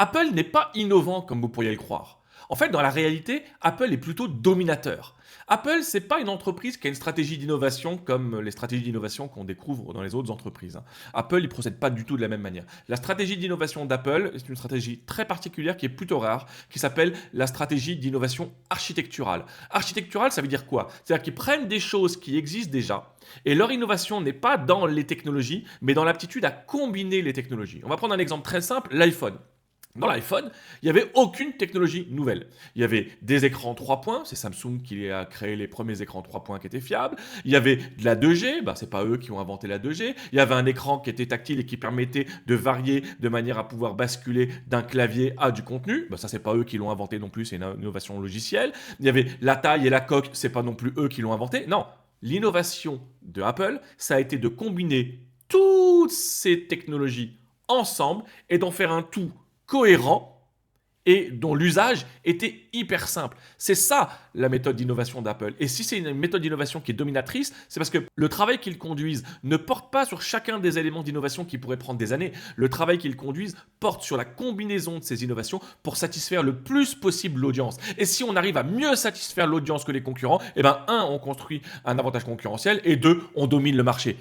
Apple n'est pas innovant comme vous pourriez le croire. En fait, dans la réalité, Apple est plutôt dominateur. Apple, c'est pas une entreprise qui a une stratégie d'innovation comme les stratégies d'innovation qu'on découvre dans les autres entreprises, hein. Apple, il procède pas du tout de la même manière. La stratégie d'innovation d'Apple, c'est une stratégie très particulière qui est plutôt rare, qui s'appelle la stratégie d'innovation architecturale. Architecturale, ça veut dire quoi? C'est-à-dire qu'ils prennent des choses qui existent déjà et leur innovation n'est pas dans les technologies, mais dans l'aptitude à combiner les technologies. On va prendre un exemple très simple, l'iPhone. Dans l'iPhone, il n'y avait aucune technologie nouvelle. Il y avait des écrans 3 points, c'est Samsung qui a créé les premiers écrans 3 points qui étaient fiables. Il y avait de la 2G, bah, c'est pas eux qui ont inventé la 2G. Il y avait un écran qui était tactile et qui permettait de varier de manière à pouvoir basculer d'un clavier à du contenu. Bah, ça, c'est pas eux qui l'ont inventé non plus, c'est une innovation logicielle. Il y avait la taille et la coque, c'est pas non plus eux qui l'ont inventé. Non, l'innovation de Apple, ça a été de combiner toutes ces technologies ensemble et d'en faire un tout cohérent et dont l'usage était hyper simple. C'est ça la méthode d'innovation d'Apple. Et si c'est une méthode d'innovation qui est dominatrice, c'est parce que le travail qu'ils conduisent ne porte pas sur chacun des éléments d'innovation qui pourraient prendre des années. Le travail qu'ils conduisent porte sur la combinaison de ces innovations pour satisfaire le plus possible l'audience. Et si on arrive à mieux satisfaire l'audience que les concurrents, eh ben, un, on construit un avantage concurrentiel et deux, on domine le marché.